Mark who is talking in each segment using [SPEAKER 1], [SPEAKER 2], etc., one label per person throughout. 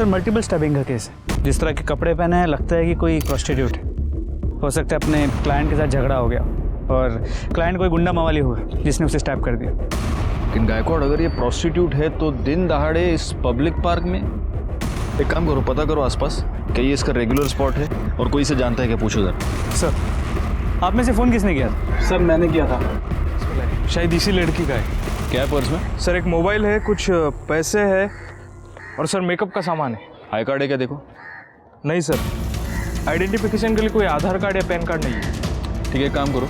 [SPEAKER 1] Sir multiple stabbing का case है। जिस तरह के कपड़े पहने हैं लगता है कि कोई प्रोस्टिट्यूट है। हो सकता है अपने क्लाइंट के साथ झगड़ा हो गया और क्लाइंट कोई गुंडा मवाली हुआ जिसने उसे स्टैब कर दिया।
[SPEAKER 2] लेकिन गायकवाड़, अगर ये प्रोस्टिट्यूट है तो दिन दहाड़े इस पब्लिक पार्क में? एक काम करो, पता करो आसपास क्या ये इसका रेगुलर स्पॉट है और कोई इसे जानता है क्या, पूछो जरा।
[SPEAKER 1] सर आप में से फ़ोन किसने किया था?
[SPEAKER 3] सर मैंने किया था।
[SPEAKER 1] शायद इसी लड़की का है।
[SPEAKER 2] क्या है पर्स में?
[SPEAKER 3] सर एक मोबाइल है, कुछ पैसे है और सर मेकअप का सामान है।
[SPEAKER 2] आई कार्ड है क्या? देखो।
[SPEAKER 3] नहीं सर, आइडेंटिफिकेशन के लिए कोई आधार कार्ड या पैन कार्ड नहीं है।
[SPEAKER 2] ठीक है, काम करो,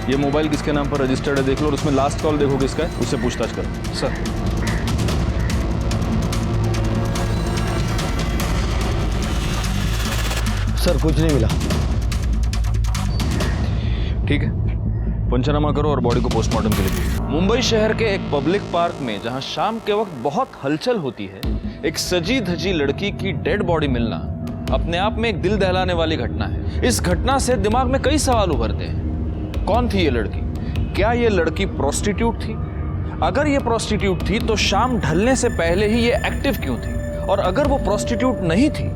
[SPEAKER 2] ये मोबाइल किसके नाम पर रजिस्टर्ड है देख लो और उसमें लास्ट कॉल देखो किसका है, उससे पूछताछ करो।
[SPEAKER 3] सर
[SPEAKER 4] सर कुछ नहीं मिला।
[SPEAKER 2] ठीक है, पंचनामा करो और बॉडी को पोस्टमार्टम के लिए भेजो। मुंबई शहर के एक पब्लिक पार्क में जहां शाम के वक्त बहुत हलचल होती है, एक सजी धजी लड़की की डेड बॉडी मिलना अपने आप में एक दिल दहलाने वाली घटना है। इस घटना से दिमाग में कई सवाल उभरते हैं। कौन थी ये लड़की? क्या ये लड़की प्रोस्टिट्यूट थी? अगर ये प्रोस्टिट्यूट थी तो शाम ढलने से पहले ही ये एक्टिव क्यों थी? और अगर वो प्रोस्टिट्यूट नहीं थी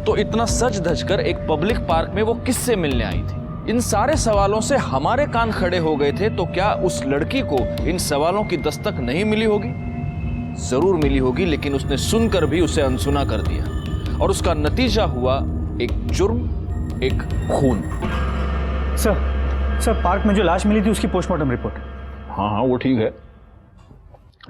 [SPEAKER 2] तो इतना सज धज कर एक पब्लिक पार्क में वो किससे मिलने आई थी? इन सारे सवालों से हमारे कान खड़े हो गए थे। तो क्या उस लड़की को इन सवालों की दस्तक नहीं मिली होगी? जरूर मिली होगी, लेकिन उसने सुनकर भी उसे अनसुना कर दिया और उसका नतीजा हुआ एक जुर्म, एक खून।
[SPEAKER 1] सर पार्क में जो लाश मिली थी उसकी पोस्टमार्टम रिपोर्ट।
[SPEAKER 2] हाँ वो ठीक है,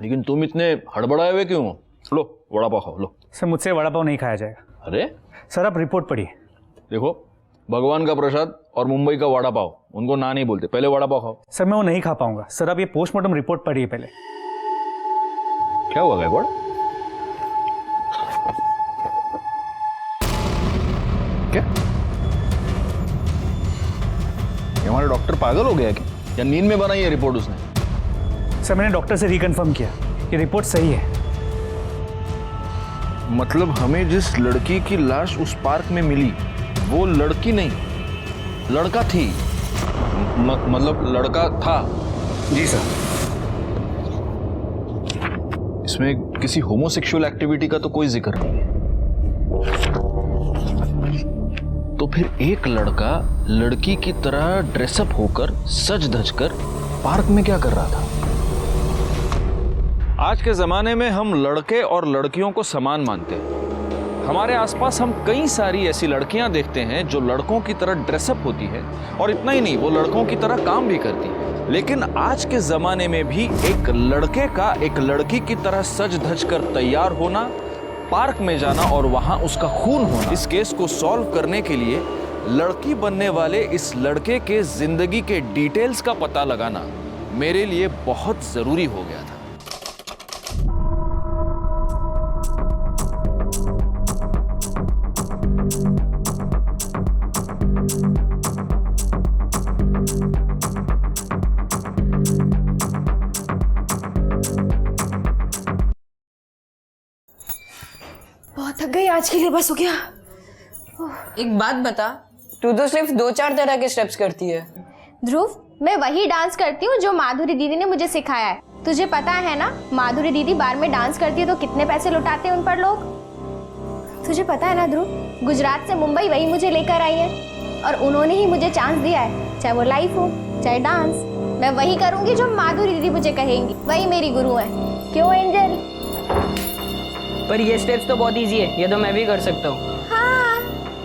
[SPEAKER 2] लेकिन तुम इतने हड़बड़ाए हुए क्यों हो? लो वड़ा पाव खाओ, लो।
[SPEAKER 1] सर मुझसे वड़ा पाव नहीं खाया जाएगा।
[SPEAKER 2] अरे
[SPEAKER 1] सर आप रिपोर्ट पढ़िए।
[SPEAKER 2] देखो, भगवान का प्रसाद और मुंबई का वड़ा पाव, उनको ना नहीं बोलते। पहले वड़ा पाव खाओ।
[SPEAKER 1] सर मैं वो नहीं खा पाऊंगा। सर आप ये पोस्टमार्टम रिपोर्ट पढ़िए पहले।
[SPEAKER 2] क्या हुआ गायकवाड़? क्या हमारा डॉक्टर पागल हो गया क्या, या नींद में बनाई है रिपोर्ट उसने?
[SPEAKER 1] सर मैंने डॉक्टर से रिकन्फर्म किया कि रिपोर्ट सही है।
[SPEAKER 2] मतलब हमें जिस लड़की की लाश उस पार्क में मिली वो लड़की नहीं, लड़का थी। मतलब लड़का था?
[SPEAKER 1] जी सर।
[SPEAKER 2] इसमें किसी होमोसेक्सुअल एक्टिविटी का तो कोई जिक्र नहीं है। तो फिर एक लड़का लड़की की तरह ड्रेसअप होकर सज धज कर पार्क में क्या कर रहा था? आज के जमाने में हम लड़के और लड़कियों को समान मानते हैं। हमारे आसपास हम कई सारी ऐसी लड़कियां देखते हैं जो लड़कों की तरह ड्रेसअप होती है, और इतना ही नहीं, वो लड़कों की तरह काम भी करती है। लेकिन आज के जमाने में भी एक लड़के का एक लड़की की तरह सज धज कर तैयार होना, पार्क में जाना और वहां उसका खून होना, इस केस को सॉल्व करने के लिए लड़की बनने वाले इस लड़के के जिंदगी के डिटेल्स का पता लगाना मेरे लिए बहुत जरूरी हो गया था।
[SPEAKER 5] बहुत थक गई आज के लिए, बस हो गया।
[SPEAKER 6] एक बात बता, तू तो सिर्फ 2-4 तरह के स्टेप्स करती है।
[SPEAKER 5] ध्रुव, मैं वही डांस करती हूँ जो माधुरी दीदी ने मुझे सिखाया है। तुझे पता है ना, माधुरी दीदी बार में डांस करती है तो कितने पैसे लुटाते हैं उन पर लोग। तुझे पता है ना ध्रुव, गुजरात से मुंबई वही मुझे लेकर आई है और उन्होंने ही मुझे चांस दिया है। चाहे वो लाइफ हो चाहे डांस, मैं वही करूंगी जो माधुरी दीदी मुझे कहेंगी। वही मेरी गुरु है। क्यों एंजल?
[SPEAKER 6] पर ये स्टेप्स तो बहुत इजी है, ये तो मैं भी कर सकता हूँ।
[SPEAKER 5] हाँ,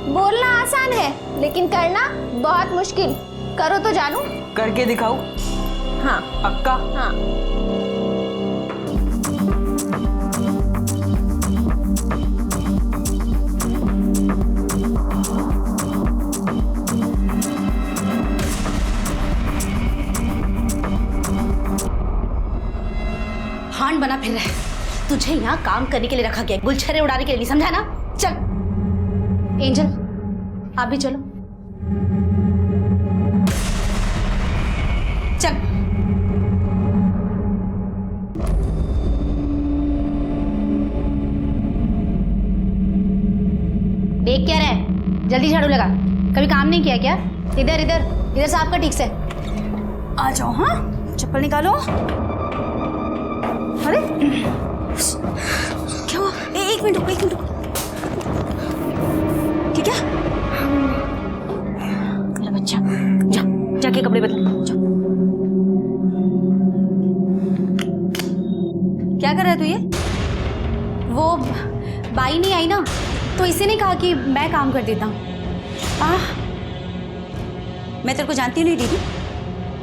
[SPEAKER 5] बोलना आसान है लेकिन करना बहुत मुश्किल। करो तो जानू।
[SPEAKER 6] करके दिखाओ।
[SPEAKER 5] हाँ
[SPEAKER 6] पक्का?
[SPEAKER 5] हाँ।
[SPEAKER 7] हांड बना फिर रहा है। तुझे यहाँ काम करने के लिए रखा गया, गुलछरे उड़ाने के लिए नहीं, समझा ना? चल एंजल, आप भी चलो। चल। देख क्या रहे, जल्दी झाड़ू लगा। कभी काम नहीं किया क्या? इधर इधर इधर से आपका ठीक से आ जाओ। हाँ, चप्पल निकालो। अरे क्या हुआ? एक मिनट रुको, एक मिनट रुको। जाके कपड़े बदल। क्या कर रहा है तू ये? वो बाई नहीं आई ना, तो इसी ने कहा कि मैं काम कर देता हूँ। मैं तेरे को जानती नहीं दीदी,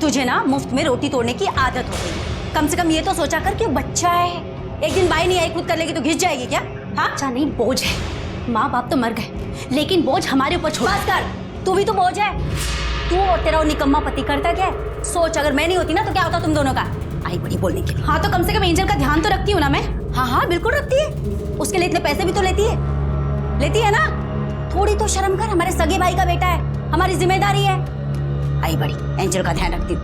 [SPEAKER 7] तुझे ना मुफ्त में रोटी तोड़ने की आदत हो गई। कम से कम ये तो सोचा कर कि बच्चा है, एक दिन बाई नहीं आई खुद कर लेगी तो घिस जाएगी क्या? हाँ, अच्छा नहीं, बोझ है। माँ बाप तो मर गए, लेकिन बोझ हमारे ऊपर छोड़। बस कर, तू भी तो बोझ है। तू और तेरा वो निकम्मा पति करता क्या है? सोच, अगर मैं नहीं होती ना तो क्या होता तुम दोनों का? आई बड़ी बोलने के। हाँ तो कम से कम एंजल का ध्यान तो रखती हूँ ना मैं। हाँ हाँ बिल्कुल रखती है, उसके लिए इतने पैसे भी तो लेती है ना। थोड़ी तो शर्म कर, हमारे सगे भाई का बेटा है, हमारी जिम्मेदारी है। आई बड़ी एंजल का ध्यान रखती हूँ।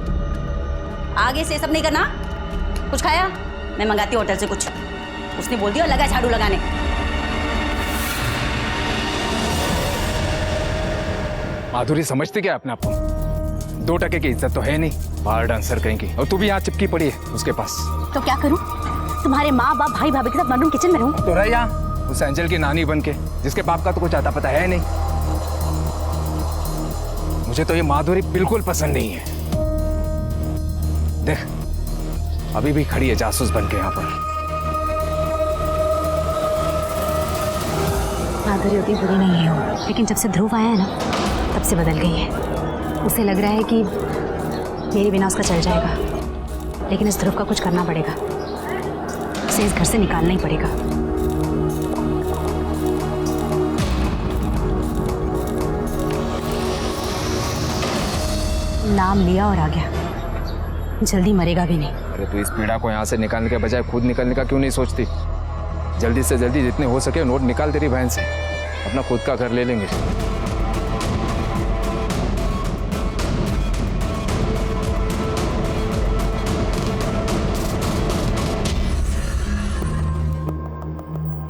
[SPEAKER 7] आगे से सब नहीं करना। कुछ खाया? मैं मंगाती हूँ होटल से कुछ। उसने बोल दिया लगा झाड़ू लगाने।
[SPEAKER 3] माधुरी समझती क्या अपने आप को? 2 टके की इज्जत तो है नहीं, बाहर डांसर कहेंगी, और तू भी यहाँ चिपकी पड़ी है उसके पास।
[SPEAKER 7] तो क्या करूँ? तुम्हारे माँ बाप भाई भाभी के साथ वनरूम किचन में रहूँ?
[SPEAKER 3] तो रह यहाँ उस एंजल की नानी बन के, जिसके बाप का तो कुछ आता पता है नहीं। मुझे तो ये माधुरी बिल्कुल पसंद नहीं है। देख अभी भी खड़ी है जासूस बन के यहाँ पर।
[SPEAKER 7] माधुरी उतनी बुरी नहीं है वो, लेकिन जब से ध्रुव आया है ना तब से बदल गई है। उसे लग रहा है कि मेरे बिना उसका चल जाएगा, लेकिन इस ध्रुव का कुछ करना पड़ेगा। उसे इस घर से निकालना ही पड़ेगा। नाम लिया और आ गया, जल्दी मरेगा भी नहीं।
[SPEAKER 3] अरे तू इस पीड़ा को यहाँ से निकालने के बजाय खुद निकलने का क्यों नहीं सोचती? जल्दी से जल्दी जितने हो सके नोट निकाल तेरी बहन से, अपना खुद का घर ले लेंगे।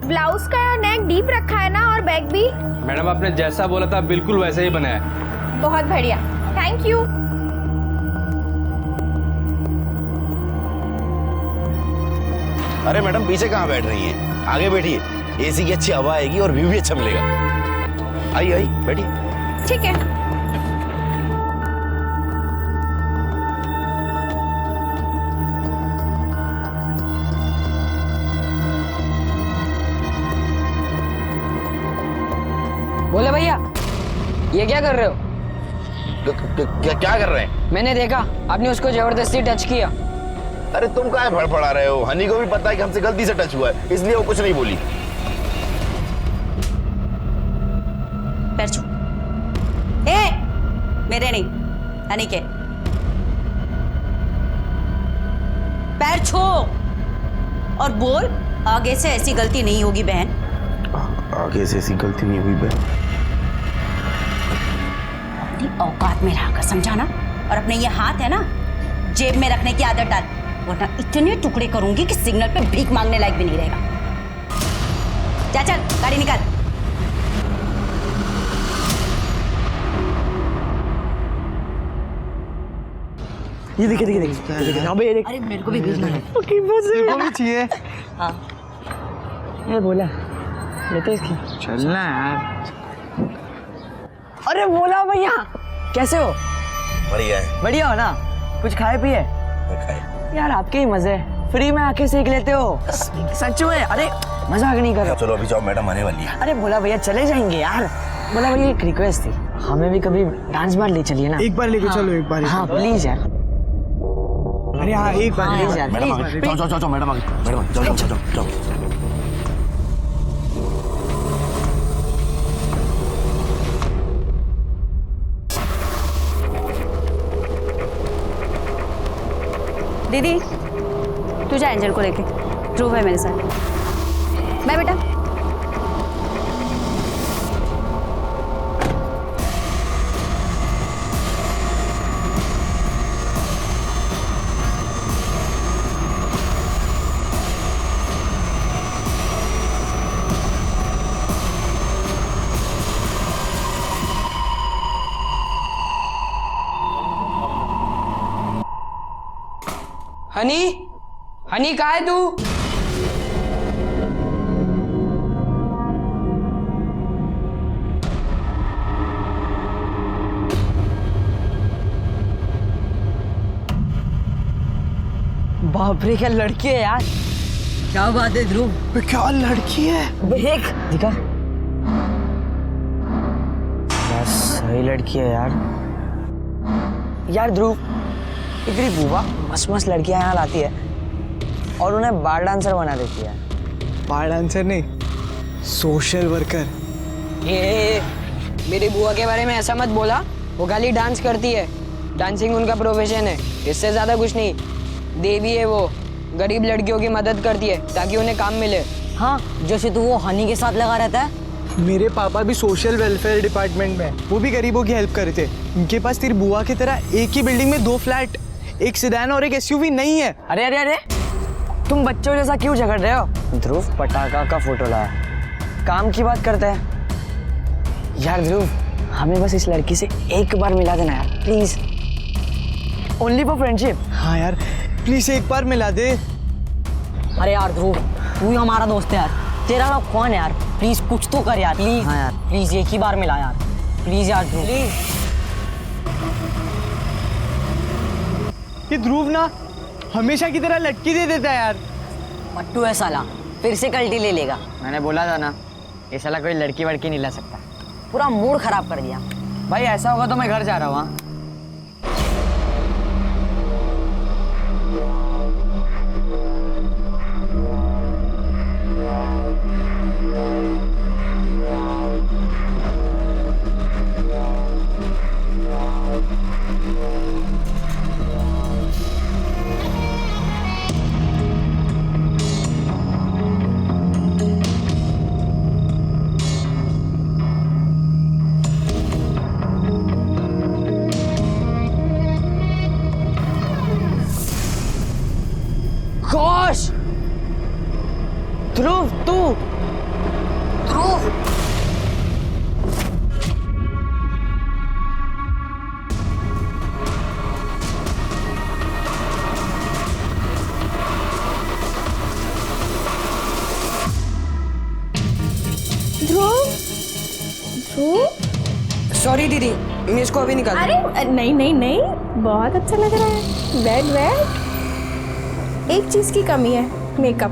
[SPEAKER 5] ब्लाउज का नेक डीप रखा है ना, और बैक भी।
[SPEAKER 1] मैडम आपने जैसा बोला था बिल्कुल वैसे ही बनाया है।
[SPEAKER 5] बहुत बढ़िया, थैंक यू।
[SPEAKER 4] अरे मैडम पीछे कहाँ बैठ रही हैं? आगे बैठिए, एसी की अच्छी हवा आएगी और व्यू भी अच्छा मिलेगा। आइए बैठिए।
[SPEAKER 5] ठीक है।
[SPEAKER 6] बोले भैया, ये क्या कर रहे हो?
[SPEAKER 4] क्या कर रहे हैं?
[SPEAKER 6] मैंने देखा आपने उसको जबरदस्ती टच किया।
[SPEAKER 4] अरे तुम काहे फड़फड़ा रहे हो? हनी को भी पता है कि हमसे गलती से टच हुआ है, इसलिए वो कुछ नहीं बोली।
[SPEAKER 7] पैर छू। मेरे नहीं, हनी के। पैर छू और बोल, आगे से ऐसी गलती नहीं होगी बहन।
[SPEAKER 4] आगे से ऐसी गलती नहीं हुई बहन।
[SPEAKER 7] अपनी औकात में रहकर समझा ना, और अपने ये हाथ है ना जेब में रखने की आदत डाल, वरना इतने टुकड़े करूंगी कि सिग्नल पे भीख मांगने लायक भी नहीं रहेगा। जा चल, गाड़ी निकाल।
[SPEAKER 4] ये देखिए यहाँ पे ये देख।
[SPEAKER 7] अरे मेरे को भी भेजना है।
[SPEAKER 1] मेरे को भी चाहिए।
[SPEAKER 7] हाँ
[SPEAKER 6] ये बोला लेते इसकी।
[SPEAKER 1] चलना यार।
[SPEAKER 6] अरे बोला भैया, कैसे हो?
[SPEAKER 4] बढ़िया है।
[SPEAKER 6] बढ़िया हो ना? कुछ खाए पिए? यार आपके ही मजे, फ्री में आके सीख लेते हो। सच में? अरे मजाक नहीं कर रहा।
[SPEAKER 4] चलो अभी जाओ, मैडम आने वाली है।
[SPEAKER 6] अरे बोला भैया चले जाएंगे यार। बोला भैया एक रिक्वेस्ट थी, हमें भी कभी डांस बार ले चलिए ना।
[SPEAKER 1] एक बार लेके चलो, एक बार।
[SPEAKER 6] हाँ प्लीज यार।
[SPEAKER 1] अरे हाँ एक बार।
[SPEAKER 6] प्लीज यार,
[SPEAKER 4] मैडम आ
[SPEAKER 6] प्लीज।
[SPEAKER 4] गई। जाओ मैडम आ गई। मैडम जाओ।
[SPEAKER 7] दीदी तू जा एंजल को लेके, ध्रुव है मेरे साथ। मैं बेटा।
[SPEAKER 6] हनी, हनी कहाँ है तू? बाप रे क्या लड़की है यार। क्या बात है ध्रुव,
[SPEAKER 8] क्या लड़की है।
[SPEAKER 6] देख दिखा यार, सही लड़की है यार। यार ध्रुव, इतनी बुआ मस्त मस्त लड़कियां यहाँ लाती है और उन्हें बार डांसर बना देती है।
[SPEAKER 8] बार डांसर नहीं, सोशल वर्कर।
[SPEAKER 9] ये मेरी बुआ के बारे में ऐसा मत बोला, वो खाली डांस करती है, डांसिंग उनका प्रोफेशन है, इससे ज्यादा कुछ नहीं। देवी है वो, गरीब लड़कियों की मदद करती है ताकि उन्हें काम मिले।
[SPEAKER 7] हाँ, जैसे तू वो हनी के साथ लगा रहता है।
[SPEAKER 8] मेरे पापा भी सोशल वेलफेयर डिपार्टमेंट में, वो भी गरीबों की हेल्प करते। उनके पास तेरी बुआ की तरह एक ही बिल्डिंग में 2 फ्लैट, एक सेडान और एक एसयूवी नहीं है।
[SPEAKER 6] अरे अरे अरे, तुम बच्चों जैसा क्यों झगड़ रहे हो? ध्रुव पटाखा का फोटो लाया, काम की बात करते हैं। यार ध्रुव, हमें बस इस लड़की से एक बार मिला देना यार, प्लीज, ओनली फॉर फ्रेंडशिप।
[SPEAKER 8] हाँ यार, प्लीज एक बार मिला दे।
[SPEAKER 7] अरे यार ध्रुव, तू ही हमारा दोस्त है यार, तेरा नाम कौन है यार, प्लीज कुछ तो कर यार, प्लीज।
[SPEAKER 6] हाँ यार,
[SPEAKER 7] प्लीज एक ही बार मिला यार, प्लीज यार ध्रुव, प्लीज।
[SPEAKER 8] ये ध्रुव ना हमेशा की तरह लटकी दे देता है यार।
[SPEAKER 7] मट्टू है साला, फिर से कल्टी ले लेगा।
[SPEAKER 6] मैंने बोला था ना, ये साला कोई लड़की वड़की नहीं ला सकता।
[SPEAKER 7] पूरा मूड खराब कर दिया।
[SPEAKER 6] भाई ऐसा होगा तो मैं घर जा रहा हूँ। हाँ? गोश, ध्रुव तू,
[SPEAKER 7] ध्रुव,
[SPEAKER 5] ध्रुव, ध्रुव,
[SPEAKER 9] सॉरी दीदी, मैं इसको अभी निकाल।
[SPEAKER 5] अरे नहीं नहीं नहीं, बहुत अच्छा लग रहा है। बैठ बैठ। एक चीज की कमी है, मेकअप।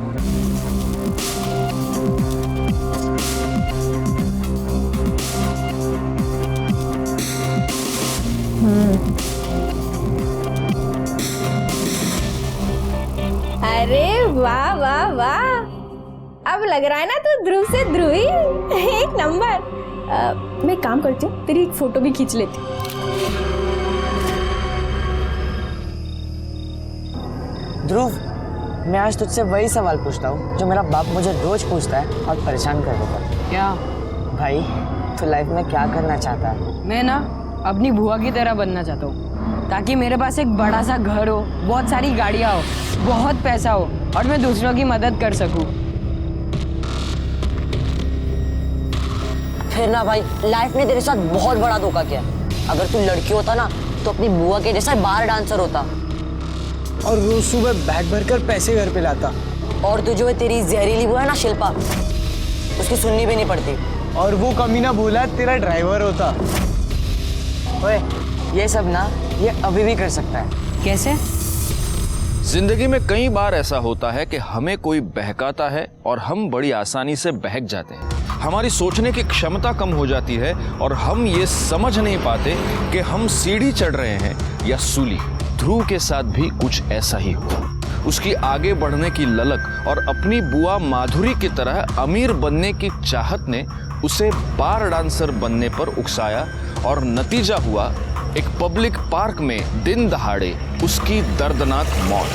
[SPEAKER 5] अरे वाह वाह वाह, अब लग रहा है ना तू ध्रुव से ध्रुवी। एक नंबर। मैं काम करती हूँ, तेरी एक फोटो भी खींच लेती हूँ।
[SPEAKER 6] ध्रुव, मैं आज तुझसे वही सवाल पूछता हूँ जो मेरा बाप मुझे रोज पूछता है और परेशान कर देता है।
[SPEAKER 9] क्या?
[SPEAKER 6] भाई, तू लाइफ में क्या करना चाहता है?
[SPEAKER 9] मैं ना अपनी बुआ की तरह बनना चाहता हूँ, ताकि मेरे पास एक बड़ा सा घर हो, बहुत सारी गाड़ियाँ हो, बहुत पैसा हो और मैं दूसरों की मदद कर सकूँ।
[SPEAKER 7] फिर ना भाई, लाइफ ने तेरे साथ बहुत बड़ा धोखा किया। अगर तू लड़की होता ना तो अपनी बुआ के जैसा बार डांसर होता
[SPEAKER 8] और रोज सुबह बैग भरकर पैसे घर पे लाता।
[SPEAKER 7] और तू जो है तेरी जहरीली बुआ है ना शिल्पा, उसकी सुननी भी नहीं पड़ती।
[SPEAKER 8] और वो कमीना भोला तेरा ड्राइवर होता।
[SPEAKER 6] ओए, ये सब ना ये अभी भी कर सकता है।
[SPEAKER 9] कैसे?
[SPEAKER 2] जिंदगी में कई बार ऐसा होता है कि हमें कोई बहकाता है और हम बड़ी आसानी से बहक जाते हैं। हमारी सोचने की क्षमता कम हो जाती है और हम ये समझ नहीं पाते कि हम सीढ़ी चढ़ रहे हैं या सूली। ध्रुव के साथ भी कुछ ऐसा ही हुआ। उसकी आगे बढ़ने की ललक और अपनी बुआ माधुरी की तरह अमीर बनने की चाहत ने उसे बार डांसर बनने पर उकसाया और नतीजा हुआ एक पब्लिक पार्क में दिन दहाड़े उसकी दर्दनाक मौत।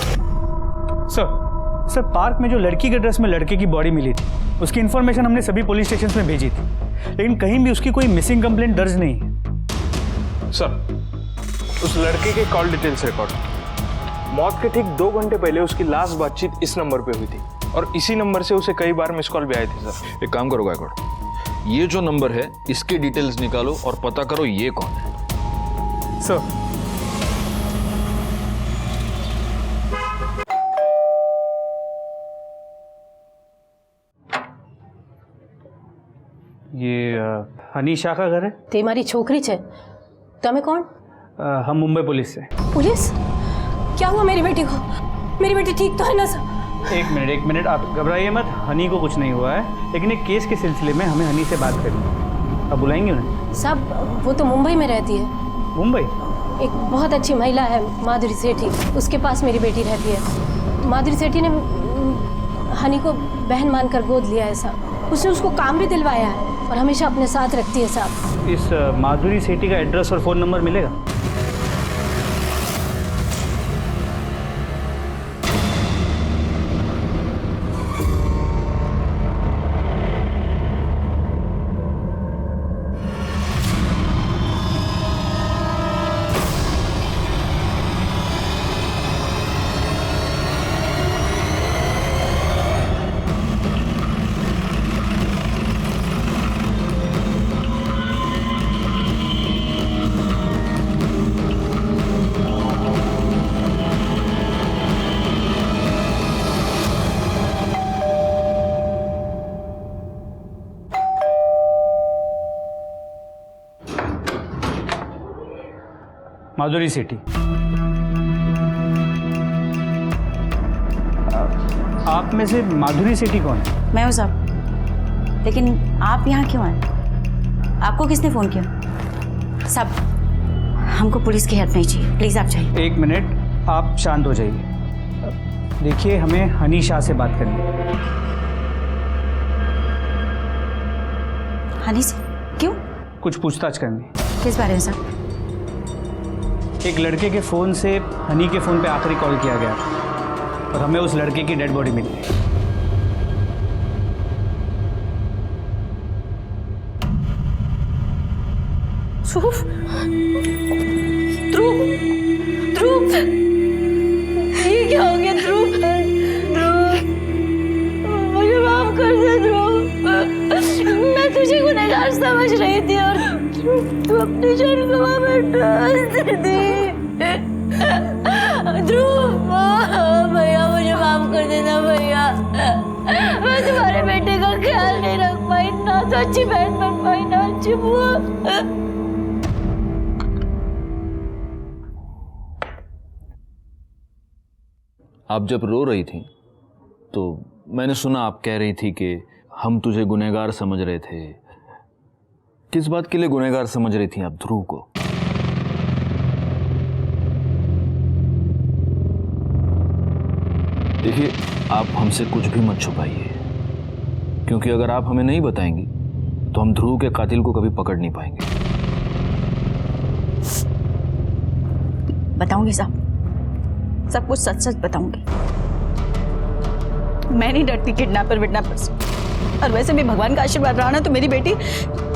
[SPEAKER 1] सर पार्क में जो लड़की के ड्रेस में लड़के की बॉडी मिली थी, उसकी इन्फॉर्मेशन हमने सभी पुलिस स्टेशन में भेजी थी, लेकिन कहीं भी उसकी कोई मिसिंग कंप्लेंट दर्ज नहीं है।
[SPEAKER 10] सर, उस लड़के के कॉल डिटेल्स रिकॉर्ड, मौत के ठीक 2 घंटे पहले उसकी लास्ट बातचीत इस नंबर पे हुई थी और इसी नंबर से उसे कई बार मिस कॉल भी आए थे। सर,
[SPEAKER 2] एक काम करो गायकवाड़, ये जो नंबर है इसके डिटेल्स निकालो और पता करो ये कौन है।
[SPEAKER 1] सर, ये हनीशा का घर है।
[SPEAKER 11] તે મારી છોકરી છે। તમે કોણ?
[SPEAKER 1] हम मुंबई पुलिस से।
[SPEAKER 11] पुलिस? क्या हुआ मेरी बेटी को?
[SPEAKER 7] मेरी बेटी ठीक तो है ना साहब?
[SPEAKER 1] एक मिनट, आप घबराइए मत। हनी को कुछ नहीं हुआ है, लेकिन एक केस के सिलसिले में हमें हनी से बात करनी है। आप बुलाएंगे उन्हें?
[SPEAKER 11] साहब वो तो मुंबई में रहती है।
[SPEAKER 1] मुंबई?
[SPEAKER 11] एक बहुत अच्छी महिला है माधुरी सेठी, उसके पास मेरी बेटी रहती है। माधुरी सेठी ने हनी को बहन मानकर गोद लिया है साहब। उसने उसको काम भी दिलवाया है और हमेशा अपने साथ रखती है साहब।
[SPEAKER 1] इस माधुरी सेठी का एड्रेस और फ़ोन नंबर मिलेगा? माधुरी सेठी, आप में से माधुरी सेठी कौन है?
[SPEAKER 7] मैं हूँ साहब, लेकिन आप यहाँ क्यों आए? आपको किसने फ़ोन किया? साहब हमको पुलिस की हेल्प नहीं चाहिए, प्लीज़ आप जाइए।
[SPEAKER 1] एक मिनट, आप शांत हो जाइए। देखिए, हमें हनी शाह से बात करनी है।
[SPEAKER 7] हनी से? क्यों?
[SPEAKER 1] कुछ पूछताछ करनी।
[SPEAKER 7] किस बारे में साहब?
[SPEAKER 1] एक लड़के के फ़ोन से हनी के फ़ोन पे आखिरी कॉल किया गया और हमें उस लड़के की डेड बॉडी मिली।
[SPEAKER 11] ध्रुव, ध्रुव, ध्रुव, ये क्या हो गया ध्रुव? ध्रुव, मुझे माफ कर दे ध्रुव। मैं तुझे गुनहगार समझ रही थी और तू अपनी जान गवा बैठा। ध्रुव, भैया मुझे माफ कर देना भैया। मैं तुम्हारे बेटे का ख्याल नहीं रख पाई, ना तो अच्छी बहन बन पाई, ना अच्छी बुआ।
[SPEAKER 2] आप जब रो रही थी तो मैंने सुना आप कह रही थी कि हम तुझे गुनहगार समझ रहे थे। किस बात के लिए गुनहगार समझ रही थी आप ध्रुव को? देखिए, आप हमसे कुछ भी मत छुपाइए, क्योंकि अगर आप हमें नहीं बताएंगी तो हम ध्रुव के कातिल को कभी पकड़ नहीं पाएंगे।
[SPEAKER 7] बताऊंगी साहब, सब कुछ सच सच बताऊंगी। मैं नहीं डरती किडनैपर विडनैपर से, और वैसे भी भगवान का आशीर्वाद रहा ना तो मेरी बेटी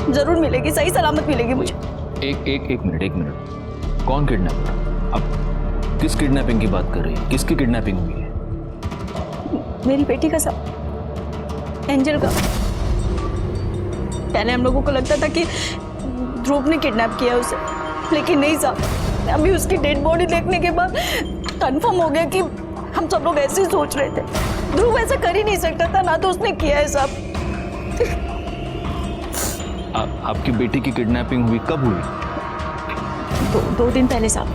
[SPEAKER 7] जरूर मिलेगी, सही सलामत मिलेगी मुझे।
[SPEAKER 2] एक मिनट, कौन किडनैपर? अब किस किडनैपिंग की बात कर रही है? किसकी किडनैपिंग हुई है?
[SPEAKER 7] मेरी बेटी का साहब, एंजल का। पहले हम लोगों को लगता था कि ध्रुव ने किडनैप किया उसे, लेकिन नहीं साहब, अभी उसकी डेड बॉडी देखने के बाद कंफर्म हो गया कि हम सब लोग ऐसे ही सोच रहे थे। ध्रुव ऐसा कर ही नहीं सकता था, ना तो उसने किया है साहब।
[SPEAKER 2] आपकी बेटी की किडनैपिंग हुई कब हुई?
[SPEAKER 7] दो दिन पहले साहब,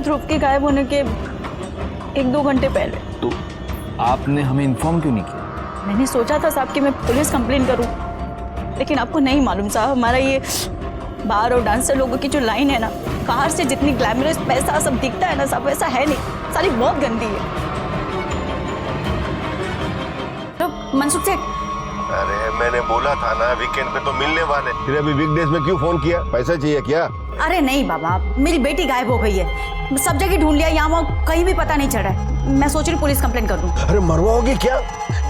[SPEAKER 7] ध्रुव के गायब होने के 1-2 घंटे पहले।
[SPEAKER 2] तो आपने हमें इन्फॉर्म क्यों नहीं किया?
[SPEAKER 7] मैंने सोचा था साहब कि मैं पुलिस कंप्लेन करूं, लेकिन आपको नहीं मालूम साहब, हमारा ये बार और डांसर लोगों की जो लाइन है ना, बाहर से जितनी ग्लैमरस पैसा सब दिखता है ना साहब, वैसा है नहीं, सारी बहुत गंदी है। तो मनसुख से,
[SPEAKER 4] अरे मैंने बोला था ना वीकेंड पे तो मिलने वाले, फिर अभी वीकडेज में क्यों फोन किया? पैसा चाहिए क्या?
[SPEAKER 7] अरे नहीं बाबा, मेरी बेटी गायब हो गई है, सब जगह ढूंढ लिया, यहाँ वहाँ कहीं भी पता नहीं चल रहा है। मैं सोच रही पुलिस कंप्लेन कर दूं।
[SPEAKER 4] अरे मरवाओगी क्या?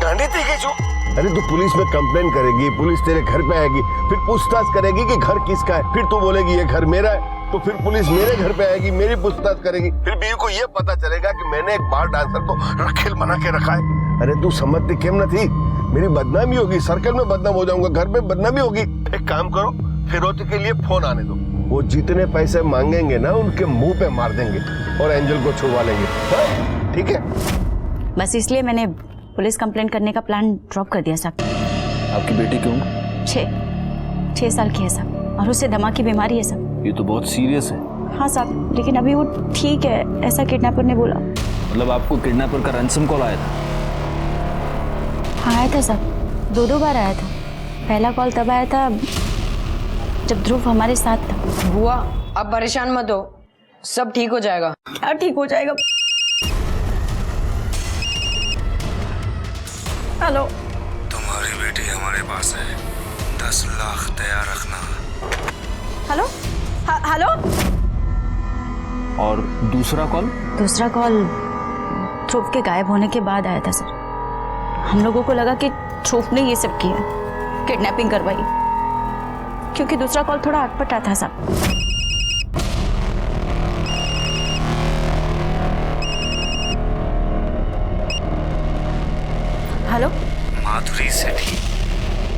[SPEAKER 4] डांडी थी क्या? अरे तू पुलिस में कंप्लेन करेगी, पुलिस तेरे घर पे आएगी, फिर पूछताछ करेगी कि घर किसका है, फिर तू बोलेगी ये घर मेरा है, तो फिर पुलिस मेरे घर पे आएगी, मेरी पूछताछ करेगी, फिर बीवी को ये पता चलेगा कि मैंने एक बार डांसर को रखेल बना के रखा है। अरे तू समझती क्यों न थी? मेरी बदनामी होगी, सर्कल में बदनाम हो जाऊंगा, घर में बदनामी होगी। एक काम करो, फिरोज के लिए फोन आने दो, वो जितने पैसे मांगेंगे ना उनके मुंह पे मार देंगे और एंजल को छुड़वा लेंगे। हाँ? ठीक है?
[SPEAKER 7] बस इसलिए मैंने पुलिस कंप्लेंट करने का प्लान ड्रॉप कर दिया साहब।
[SPEAKER 2] आपकी बेटी क्यों?
[SPEAKER 7] 6 साल की है साहब, और उससे दमा की बीमारी है साहब।
[SPEAKER 2] ये तो बहुत सीरियस है।
[SPEAKER 7] हाँ साहब, लेकिन अभी वो ठीक है, ऐसा किडनैपर ने बोला।
[SPEAKER 2] मतलब आपको किडनैपर का रैंसम कॉल आया था?
[SPEAKER 11] आया था सब, 2 बार आया था। पहला कॉल तब आया था जब ध्रुव हमारे साथ था।
[SPEAKER 9] बुआ अब परेशान मत हो, सब ठीक हो जाएगा।
[SPEAKER 11] क्या ठीक हो जाएगा? हेलो,
[SPEAKER 3] तुम्हारी बेटी हमारे पास है, 10 लाख तैयार रखना।
[SPEAKER 11] Hello, hello.
[SPEAKER 2] और दूसरा कॉल?
[SPEAKER 11] दूसरा कॉल ध्रुव के गायब होने के बाद आया था सर। हम लोगों को लगा कि ध्रुव ने ये सब किया, किडनैपिंग करवाई, क्योंकि दूसरा कॉल थोड़ा अटपटा था साहब। हेलो,
[SPEAKER 3] माधुरी सेठी,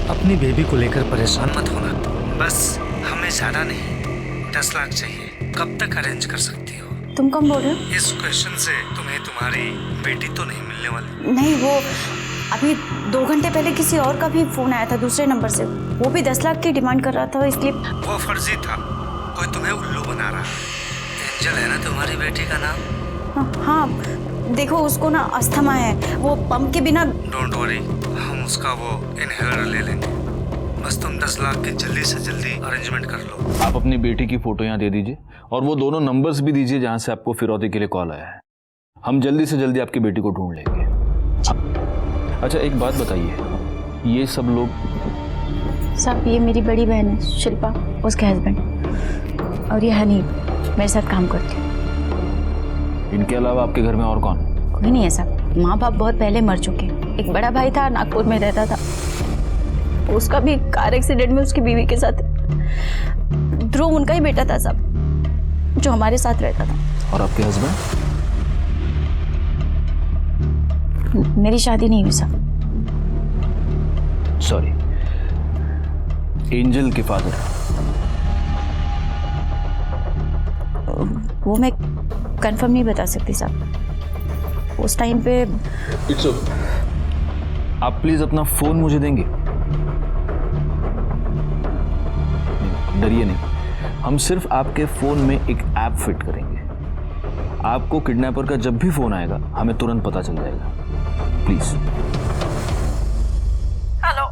[SPEAKER 3] अपनी बेबी को लेकर परेशान मत होना, बस हमें ज्यादा नहीं 10 लाख चाहिए। कब तक अरेंज कर सकती हो?
[SPEAKER 11] तुम कौन बोल रहे हो?
[SPEAKER 3] इस क्वेश्चन से तुम्हें तुम्हारी बेटी तो नहीं मिलने वाली।
[SPEAKER 11] नहीं, वो अभी 2 घंटे पहले किसी और का भी फोन आया था दूसरे नंबर से, वो भी 10 लाख की डिमांड कर रहा था, इसलिए।
[SPEAKER 3] वो फर्जी था, कोई तुम्हें उल्लू बना रहा। एंजल है ना तुम्हारी बेटी का नाम?
[SPEAKER 11] हाँ, देखो उसको ना अस्थमा है, वो पंप के बिना।
[SPEAKER 3] डोंट वरी, हम उसका वो इनहेलर ले लेंगे। बस तुम 10 लाख की जल्दी से जल्दी अरेंजमेंट कर लो।
[SPEAKER 2] आप अपनी बेटी की फोटो यहाँ दे दीजिए और वो दोनों नंबर्स भी दीजिए जहाँ से आपको फिरौती के लिए कॉल आया है। हम जल्दी से जल्दी आपकी बेटी को ढूंढ लेंगे। अच्छा, एक बात बताइए, ये सब लोग?
[SPEAKER 11] साहब, ये मेरी बड़ी बहन है शिल्पा, उसके हस्बैंड, और ये हनी मेरे साथ काम करती है।
[SPEAKER 2] इनके अलावा आपके घर में और कौन?
[SPEAKER 11] कोई नहीं है साहब, माँ बाप बहुत पहले मर चुके। एक बड़ा भाई था, नागपुर में रहता था, उसका भी कार एक्सीडेंट में उसकी बीवी के साथ। ध्रुव उनका ही बेटा था साहब, जो हमारे साथ रहता था।
[SPEAKER 2] और आपके हस्बैंड?
[SPEAKER 11] मेरी शादी नहीं हुई साहब।
[SPEAKER 2] सॉरी, एंजल के फादर?
[SPEAKER 11] वो मैं कंफर्म नहीं बता सकती साहब, उस टाइम पे।
[SPEAKER 2] इट्स ओके, आप प्लीज अपना फोन मुझे देंगे? डरिए नहीं, हम सिर्फ आपके फोन में एक ऐप फिट करेंगे। आपको किडनैपर का जब भी फोन आएगा हमें तुरंत पता चल जाएगा। प्लीज।
[SPEAKER 11] हेलो,